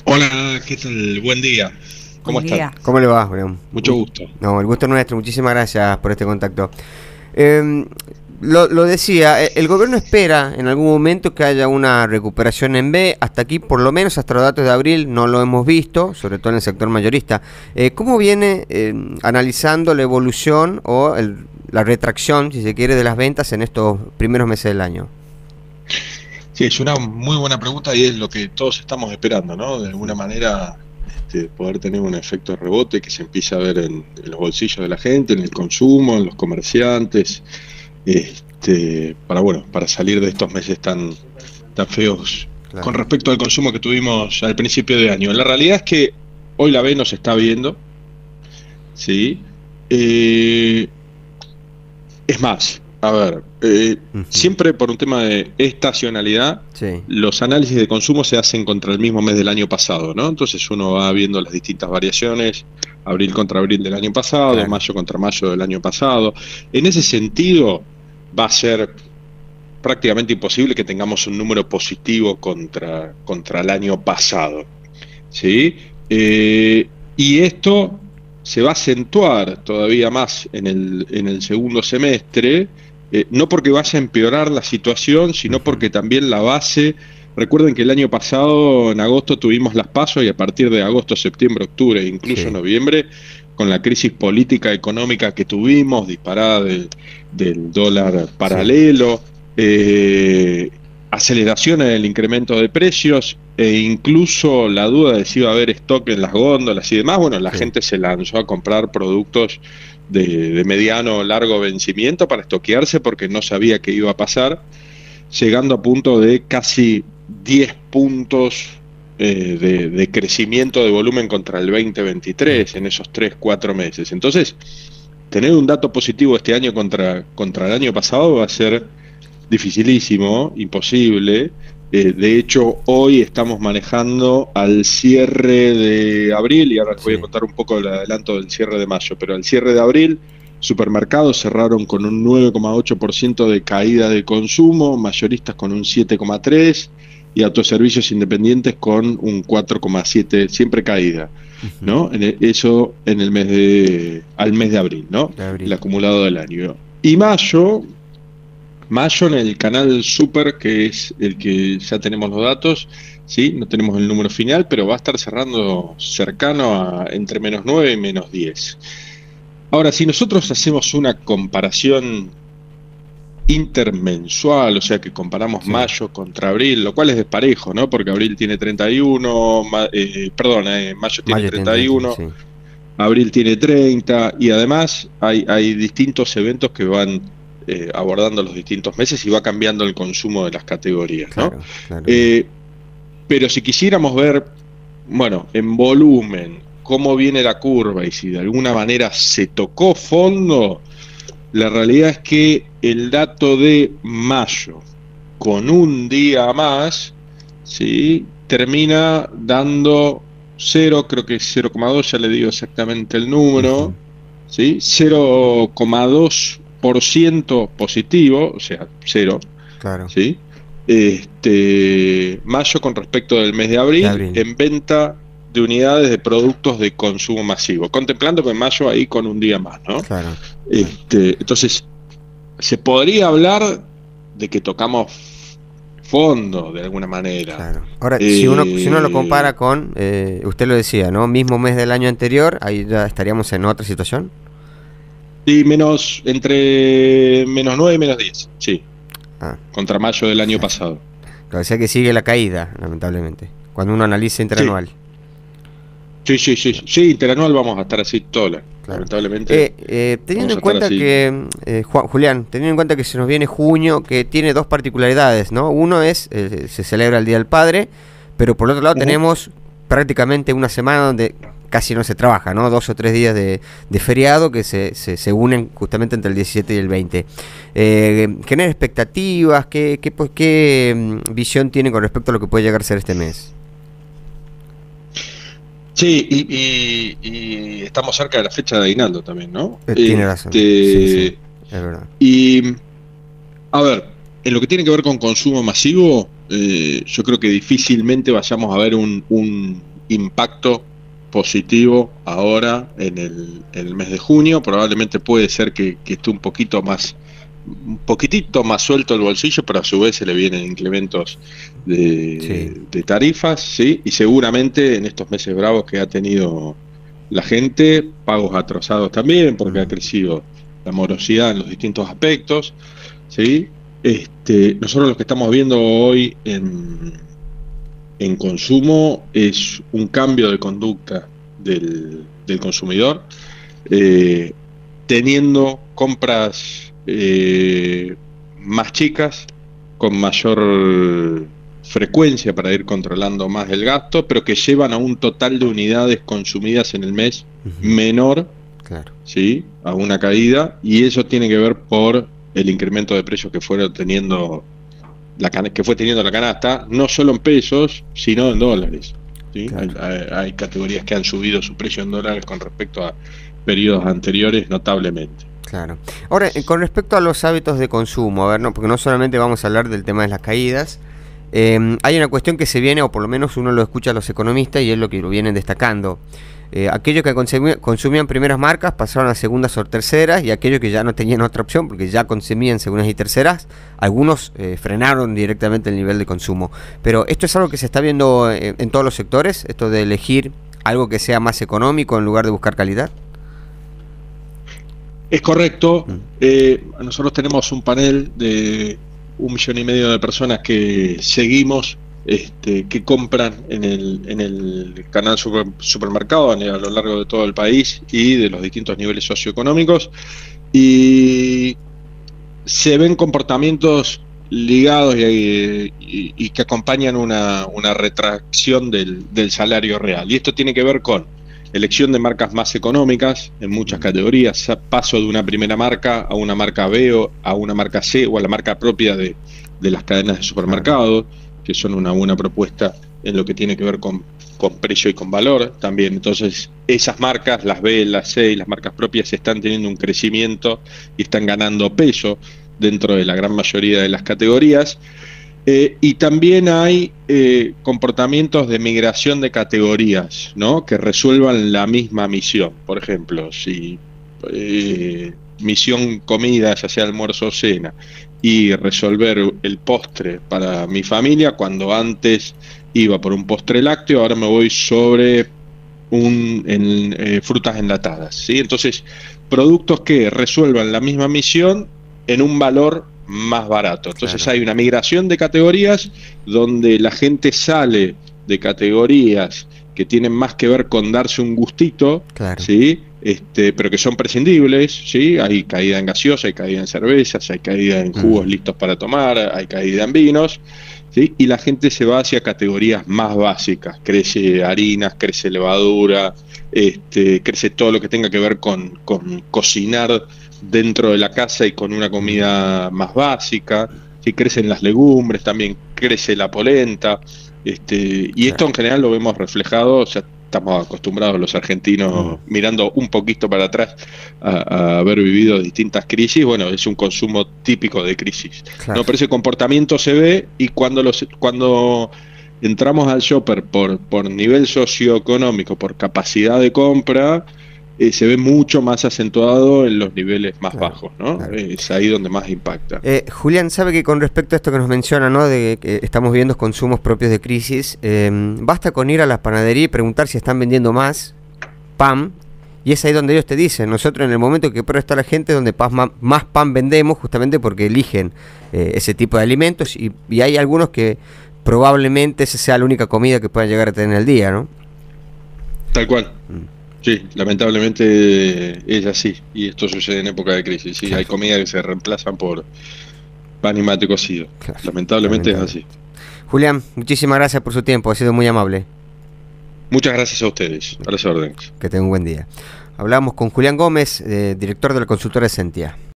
Hola, ¿qué tal? Buen día. ¿Cómo Buen están? día. ¿Cómo le va, Julián? Mucho gusto. No, el gusto es nuestro. Muchísimas gracias por este contacto. Eh, lo decía, el gobierno espera en algún momento que haya una recuperación en B. Hasta aquí, por lo menos hasta los datos de abril, no lo hemos visto, sobre todo en el sector mayorista. ¿Cómo viene analizando la evolución o la retracción, si se quiere, de las ventas en estos primeros meses del año? Sí, es una muy buena pregunta y es lo que todos estamos esperando, ¿no? De alguna manera, poder tener un efecto de rebote que se empiece a ver en los bolsillos de la gente, en el consumo, en los comerciantes, para salir de estos meses tan feos con Claro. respecto al consumo que tuvimos al principio de año. La realidad es que hoy la B nos está viendo, ¿sí? Eh, Es más, a ver, Ujú. siempre por un tema de estacionalidad, Sí, los análisis de consumo se hacen contra el mismo mes del año pasado, ¿no? Entonces uno va viendo las distintas variaciones, abril contra abril del año pasado, claro. mayo contra mayo del año pasado. En ese sentido, va a ser prácticamente imposible que tengamos un número positivo contra el año pasado, ¿sí? Y esto se va a acentuar todavía más en el segundo semestre, no porque vaya a empeorar la situación, sino Ujú. porque también la base. Recuerden que el año pasado, en agosto, tuvimos las PASO y a partir de agosto, septiembre, octubre e incluso Sí, noviembre, con la crisis política económica que tuvimos, disparada del dólar sí. paralelo, eh, aceleración en el incremento de precios e incluso la duda de si iba a haber stock en las góndolas y demás. Bueno, la Sí. gente se lanzó a comprar productos de mediano o largo vencimiento para estoquearse porque no sabía qué iba a pasar, llegando a punto de casi 10 puntos de crecimiento de volumen contra el 2023 en Ujú. esos 3 4 meses. Entonces, tener un dato positivo este año contra el año pasado va a ser dificilísimo, imposible. De hecho, hoy estamos manejando al cierre de abril, y ahora les voy a Sí. contar un poco el adelanto del cierre de mayo, pero al cierre de abril, supermercados cerraron con un 9,8% de caída de consumo, mayoristas con un 7,3% y autoservicios independientes con un 4,7%, siempre caída, Ujú. ¿no? Eso en al mes de abril, ¿no? De El abril. acumulado del año. Y mayo en el canal Super, que es el que ya tenemos los datos, ¿sí? No tenemos el número final, pero va a estar cerrando cercano a entre -9 y -10. Ahora, si nosotros hacemos una comparación intermensual, o sea que comparamos Sí. mayo contra abril, lo cual es desparejo, ¿no? Porque abril tiene 31, mayo tiene Mayo tiene treinta y 30, uno sí. Abril tiene 30 y además hay distintos eventos que van abordando los distintos meses y va cambiando el consumo de las categorías, ¿no? Claro, claro, claro. Eh, pero si quisiéramos ver, bueno, en volumen, cómo viene la curva y si de alguna manera se tocó fondo, la realidad es que el dato de mayo, con un día más, ¿sí? Termina dando cero, creo que es 0,2, ya le digo exactamente el Ujú. número, ¿sí? 0,2% positivo, o sea, cero, Claro. ¿sí? Mayo con respecto del mes de De abril abril. en venta de unidades de productos de consumo masivo, contemplando que en mayo ahí con un día más, ¿no? Claro, claro, Entonces, se podría hablar de que tocamos fondo de alguna manera. claro. Ahora, si uno lo Eh, compara con, usted lo decía, ¿no? Mismo mes del año anterior, ahí ya estaríamos en otra situación. y entre -9 y -10, sí, Ah, contra mayo del año sí. pasado. Claro, o sea que sigue la caída, lamentablemente. Cuando uno analiza Sí, interanual. sí, interanual vamos a estar así todo el año. Claro. Lamentablemente Teniendo vamos en a estar cuenta así. que, Julián, teniendo en cuenta que se nos viene junio, que tiene dos particularidades, ¿no? Uno es, se celebra el Día del Padre, pero por otro lado Ujú. tenemos prácticamente una semana donde casi no se trabaja, ¿no? 2 o 3 días de feriado que se unen justamente entre el 17 y el 20. ¿Genera expectativas? ¿Qué visión tiene con respecto a lo que puede llegar a ser este mes? Sí, y estamos cerca de la fecha de Aguinaldo también, ¿no? Tiene razón, sí, sí, es verdad. Y a ver, en lo que tiene que ver con consumo masivo, yo creo que difícilmente vayamos a ver un impacto positivo ahora en el mes de junio. Probablemente puede ser que esté un poquitito más suelto el bolsillo, pero a su vez se le vienen incrementos de tarifas, ¿sí? Y seguramente en estos meses bravos que ha tenido la gente, pagos atrasados también, porque ha crecido la morosidad en los distintos aspectos, ¿sí? Nosotros lo que estamos viendo hoy en consumo es un cambio de conducta del consumidor, teniendo compras más chicas, con mayor frecuencia para ir controlando más el gasto, pero que llevan a un total de unidades consumidas en el mes menor, claro, ¿sí? A una caída, y eso tiene que ver por el incremento de precios que fue teniendo la canasta, no solo en pesos, sino en dólares, ¿sí? Claro. Hay categorías que han subido su precio en dólares con respecto a periodos anteriores notablemente. Claro. Ahora, con respecto a los hábitos de consumo, a ver, porque no solamente vamos a hablar del tema de las caídas, hay una cuestión que se viene, o por lo menos uno lo escucha a los economistas y es lo que lo vienen destacando. Aquellos que consumían primeras marcas pasaron a segundas o terceras, y aquellos que ya no tenían otra opción porque ya consumían segundas y terceras, algunos frenaron directamente el nivel de consumo. Pero esto es algo que se está viendo en todos los sectores, esto de elegir algo que sea más económico en lugar de buscar calidad. Es correcto. Nosotros tenemos un panel de 1,5 millones de personas que seguimos, que compran en el canal supermercado a lo largo de todo el país y de los distintos niveles socioeconómicos, y se ven comportamientos ligados y que acompañan una retracción del salario real, y esto tiene que ver con elección de marcas más económicas en muchas categorías, paso de una primera marca a una marca B o a una marca C o a la marca propia de las cadenas de supermercados, que son una buena propuesta en lo que tiene que ver con precio y con valor también. Entonces, esas marcas, las B, las C y las marcas propias, están teniendo un crecimiento y están ganando peso dentro de la gran mayoría de las categorías. Y también hay comportamientos de migración de categorías, ¿no?, que resuelvan la misma misión. Por ejemplo, si misión comida, ya sea almuerzo o cena, y resolver el postre para mi familia, cuando antes iba por un postre lácteo, ahora me voy sobre frutas enlatadas, ¿sí? Entonces, productos que resuelvan la misma misión en un valor más barato. Entonces, claro, hay una migración de categorías donde la gente sale de categorías que tienen más que ver con darse un gustito, claro, ¿sí?, pero que son prescindibles, ¿sí? Hay caída en gaseosa, hay caída en cervezas, hay caída en jugos listos para tomar, hay caída en vinos, ¿sí? Y la gente se va hacia categorías más básicas. Crece harinas, crece levadura, crece todo lo que tenga que ver con cocinar dentro de la casa y con una comida más básica, ¿sí? Crecen las legumbres, también crece la polenta, y esto en general lo vemos reflejado. O sea, estamos acostumbrados los argentinos, mirando un poquito para atrás, a haber vivido distintas crisis. Bueno, es un consumo típico de crisis, claro, ¿no? Pero ese comportamiento se ve, y cuando entramos al shopper por nivel socioeconómico, por capacidad de compra, se ve mucho más acentuado en los niveles más bajos, ¿no? Claro. Es ahí donde más impacta. Julián, sabe que con respecto a esto que nos menciona, ¿no?, de que estamos viendo consumos propios de crisis, basta con ir a la panadería y preguntar si están vendiendo más pan, y es ahí donde ellos te dicen: nosotros en el momento que peor está la gente, donde más pan vendemos, justamente porque eligen ese tipo de alimentos, y hay algunos que probablemente esa sea la única comida que puedan llegar a tener el día, ¿no? Tal cual. Sí, lamentablemente es así, y esto sucede en época de crisis. Sí, claro, hay comidas que se reemplazan por pan y mate cocido. Claro, lamentablemente es así. Julián, muchísimas gracias por su tiempo, ha sido muy amable. Muchas gracias a ustedes, a las órdenes. Que tengan un buen día. Hablamos con Julián Gómez, director de la consultora Esentia.